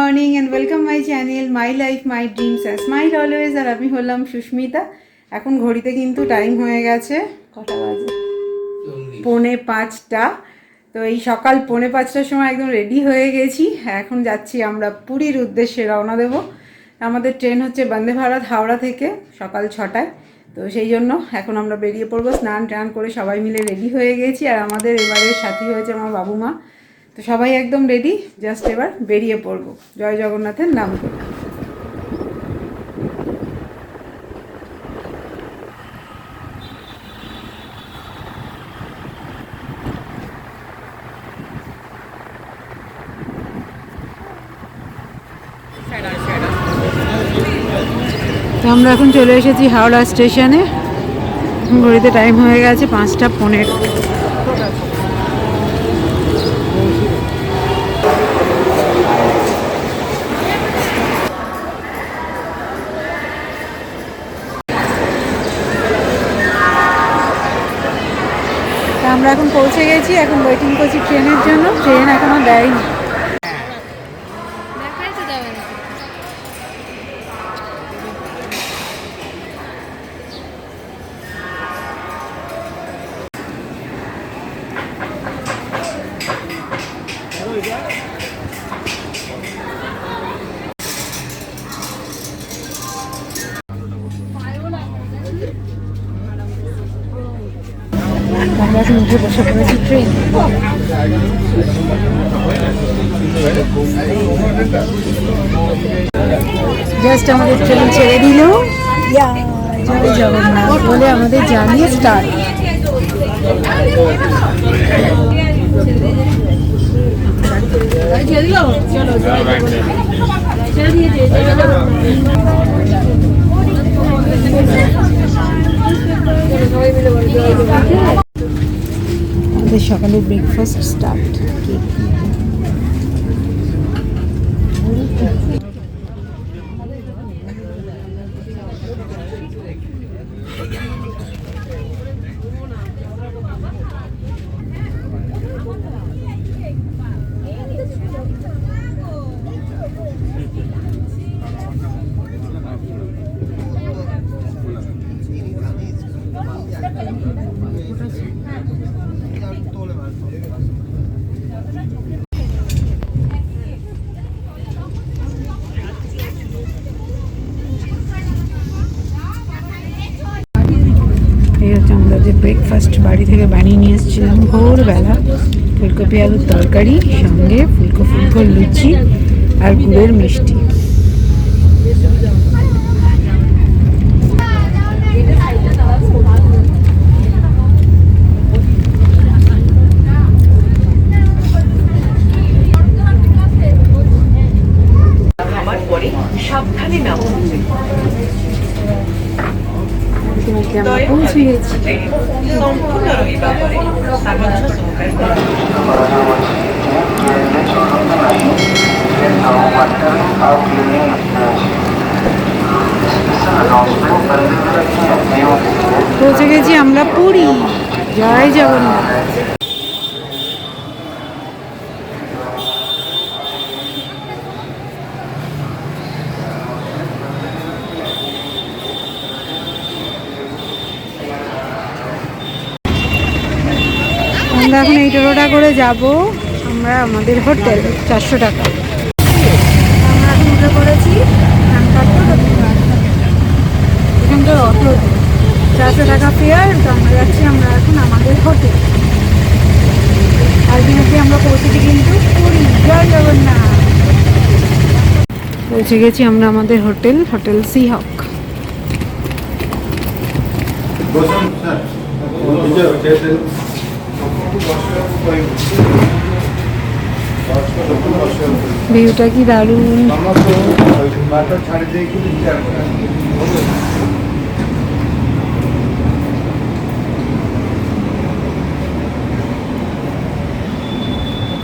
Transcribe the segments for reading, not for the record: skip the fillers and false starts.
Morning and welcome my channel my life my dreams smile always. আর আমি হলাম সুস্মিতা। এখন ঘড়িতে কিন্তু টাইম হয়ে গেছে, কটা বাজে? 4:45। তো এই সকাল 4:45টার সময় একদম রেডি হয়ে গেছি। এখন যাচ্ছি আমরা পুরীর উদ্দেশ্যে, রওনা দেব। আমাদের ট্রেন হচ্ছে বন্দে ভারত হাওড়া থেকে সকাল 6টায়। তো সেই জন্য এখন আমরা বেরিয়ে পড়বো। স্নান টান করে সবাই মিলে রেডি হয়ে গেছি। আর আমাদের এবারের সাথী হয়েছে আমার বাবু মা। তো সবাই একদম রেডি, জাস্ট এবার বেরিয়ে পড়বো জয় জগন্নাথের নাম করে। তো আমরা এখন চলে এসেছি হাওড়া স্টেশনে। ঘড়িতে টাইম হয়ে গেছে 5:15। আমরা এখন পৌঁছে গেছি, এখন ওয়েটিং করছি ট্রেনের জন্য। ট্রেন এখনো দেয়নি। আমরা এখন উঠে বসে পড়েছি ট্রেন। জাস্ট আমাদের ট্রেন ছেড়ে দিল, জয় জগন্নাথ বলে আমাদের জার্নি স্টার্ট। আমাদের সকালে ব্রেকফাস্ট স্টার্ট। আমরা যে ব্রেকফাস্ট বাড়ি থেকে বানিয়ে নিয়ে এসেছিলাম ভোরবেলা, ফুলকপি আলুর তরকারি, সঙ্গে ফুলকো ফুলকো লুচি আর গুড়ের মিষ্টি। সাবধানে নামো। আমরা পৌঁছে গেছি। সম্পূর্ণ রবিবারে সাহায্য সহকারে পৌঁছে গেছি আমরা পুরী। জয় জগন্নাথ। আমরা এখন এই টোটোটা করে যাব আমরা আমাদের হোটেল। 400 টাকা। আমরা এখন উঠে পড়েছি এখানকার অটো, 400 টাকা ফেয়ার। তো আমরা যাচ্ছি আমরা এখন আমাদের হোটেল। আলটিমেটলি আমরা পৌঁছেছি কিন্তু পুরী। জয় জগন্নাথ। পৌঁছে গেছি আমরা আমাদের হোটেল, হোটেল সি হক। ভিউটা কি দারুণ।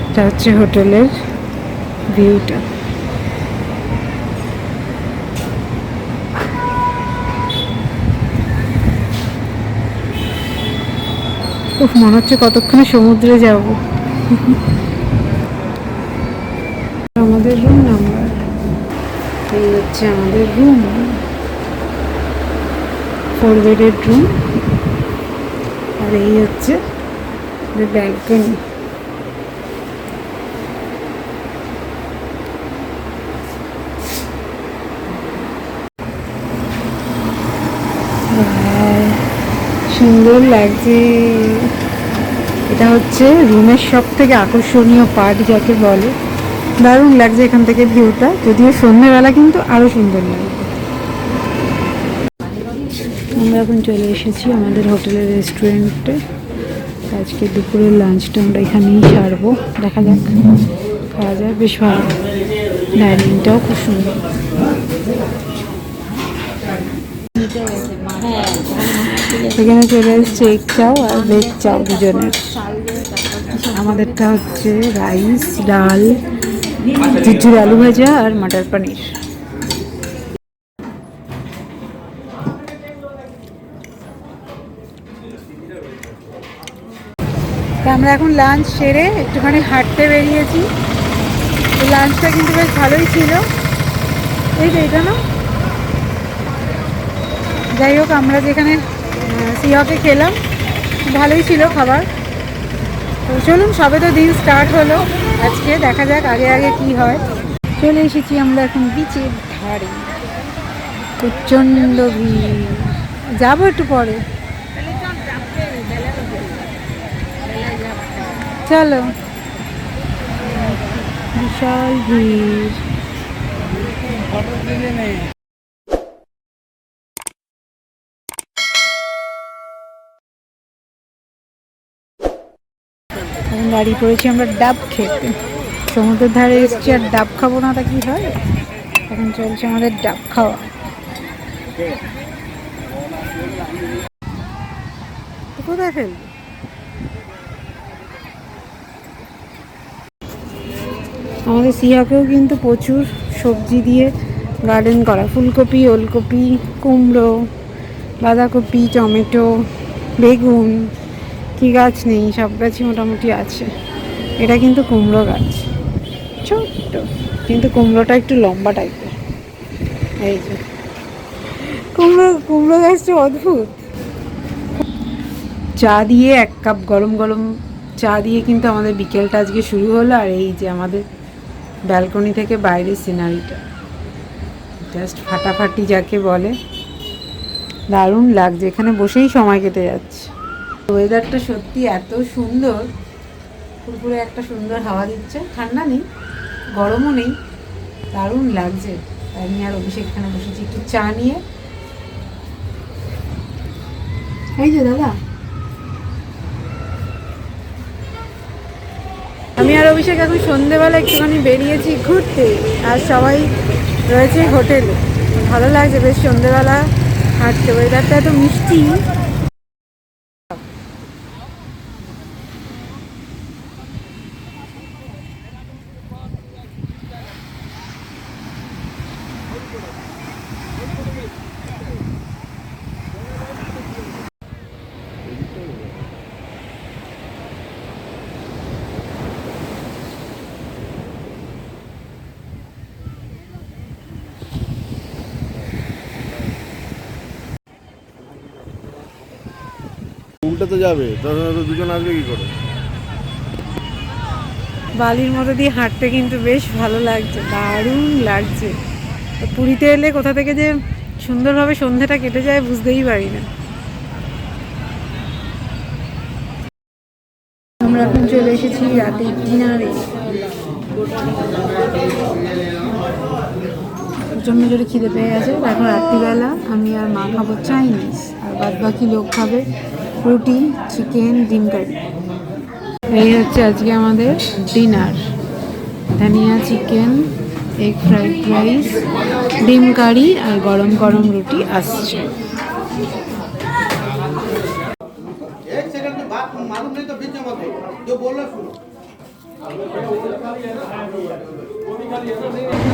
এটা হচ্ছে হোটেলের ভিউটা। মনে হচ্ছে কতক্ষণে সমুদ্রে যাব। আমাদের রুম নাম্বার হচ্ছে আমাদের রুম, 4 বেডের রুম। আর এই হচ্ছে ব্যালকনি। সুন্দর লাগছে। এটা হচ্ছে রুমের সব থেকে আকর্ষণীয় পার্ট যাকে বলে। দারুণ লাগছে এখান থেকে ভিউটা, যদিও সন্ধ্যেবেলা কিন্তু আরো সুন্দর লাগবে। আমরা এখন চলে এসেছি আমাদের হোটেলের রেস্টুরেন্টে। আজকে দুপুরের লাঞ্চটা আমরা এখানেই সারবো। দেখা যাক, খাওয়া যায় বেশ ভালো, ডাইনিংটাও খুব সুন্দর। এখানে চলে এসছে এগ চাও আর ভেজ চাও দুজনের। আমাদেরটা হচ্ছে রাইস, ডাল, ঝুরঝুর আলু ভাজা আর মটর পনির। আমরা এখন লাঞ্চ সেরে একটুখানি হাঁটতে বেরিয়েছি। লাঞ্চটা কিন্তু বেশ ভালোই ছিল। এই যে এটা না, যাই হোক আমরা যেখানে সিহকে খেলাম ভালোই ছিল খাবার। তো চলুন, সবে তো দিন স্টার্ট হলো আজকে, দেখা যাক আগে আগে কি হয়। চলে এসেছি আমরা এখন বিচের ধারে। প্রচণ্ড ভিড়, যাবো একটু পরে। চলো, বিশাল ভিড়। এখন দাঁড়িয়ে পড়েছি আমরা ডাব খেতে। সমুদ্রের ধারে এসেছি আর ডাব খাবো না, তা কি হয়। এখন চলছে আমাদের ডাব খাওয়া। কোথায় ফেলবো? আমাদের সিহাকেও কিন্তু প্রচুর সবজি দিয়ে গার্ডেন করা। ফুলকপি, ওলকপি, কুমড়ো, বাঁধাকপি, টমেটো, বেগুন, কি গাছ নেই, সব গাছই মোটামুটি আছে। এটা কিন্তু কুমড়ো গাছ, ছোট্ট, কিন্তু কুমড়োটা একটু লম্বা টাইপের। এই যে কুমড়ো গাছটা অদ্ভুত। চা দিয়ে, 1 কাপ গরম গরম চা দিয়ে কিন্তু আমাদের বিকেলটা আজকে শুরু হলো। আর এই যে আমাদের ব্যালকনি থেকে বাইরের সিনারিটা জাস্ট ফাটাফাটি যাকে বলে, দারুণ লাগছে। এখানে বসেই সময় কেটে যাচ্ছে। ওয়েদারটা সত্যি এত সুন্দর, পুরোপুরি একটা সুন্দর হাওয়া দিচ্ছে, ঠান্ডা নেই গরমও নেই, দারুণ লাগছে। আমি আর অভিষেক এখানে বসেছি একটু চা নিয়ে। এই যে দাদা, আমি আর অভিষেক এখন সন্ধেবেলা একটুখানি বেরিয়েছি ঘুরতে, আর সবাই রয়েছে হোটেলে। ভালো লাগছে বেশ সন্ধেবেলা হাঁটতে, ওয়েদারটা এত মিষ্টি। উল্টাতে যাবে, তাহলে দুজন আসবে কি করে? বালির মতো দিয়ে হাঁটতে কিন্তু বেশ ভালো লাগছে, দারুণ লাগছে। তো পুরীতে এলে কোথা থেকে যে সুন্দরভাবে সন্ধ্যাটা কেটে যায় বুঝতেই পারি না। আমরা এখন চলে এসেছি রাতের ডিনারে। প্রচণ্ড জোরে খিদে পেয়ে গেছে। এখন রাত্রিবেলা আমি আর মা খাবো চাইনিজ, আর বাদ বাকি লোক খাবে রুটি, চিকেন, ডিম কারি। এই হচ্ছে আজকে আমাদের ডিনার। ধনিয়া চিকেন, এগ ফ্রাইড রাইস, ডিম কারি আর গরম গরম রুটি আসছে।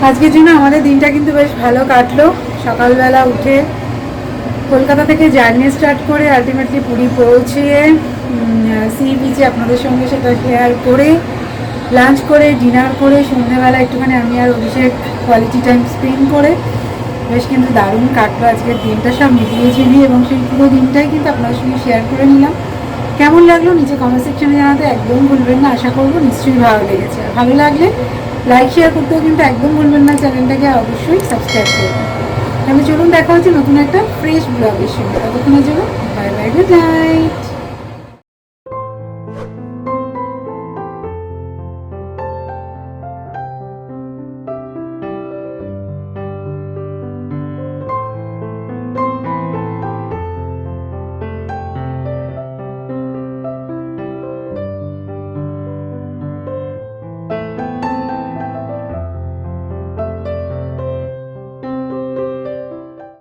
আজকের জন্য আমাদের দিনটা কিন্তু বেশ ভালো কাটলো। সকালবেলা উঠে কলকাতা থেকে জার্নি স্টার্ট করে আলটিমেটলি পুরী পৌঁছে সি বিচে আপনাদের সঙ্গে সেটা শেয়ার করে, লাঞ্চ করে, ডিনার করে, সন্ধ্যেবেলা একটুখানি আমি আর অভিষেক কোয়ালিটি টাইম স্পেন্ড করে বেশ কিন্তু দারুণ কাটলো আজকের দিনটা, সব মিলিয়ে ঝিলিয়ে, এবং সেই পুরো দিনটাই কিন্তু আপনাদের সঙ্গে শেয়ার করে নিলাম। কেমন লাগলো নিচে কমেন্ট সেকশনে জানাতে একদম ভুলবেন না, আশা করবো নিশ্চয়ই ভালো লেগেছে। আর ভালো লাগলে লাইক শেয়ার করতেও কিন্তু একদম ভুলবেন না, চ্যানেলটাকে অবশ্যই সাবস্ক্রাইব করবেন। তাহলে চলুন দেখা হচ্ছে নতুন একটা ফ্রেশ ব্লগের সঙ্গে, ততক্ষণের জন্য বাই বাই, গুড নাইট।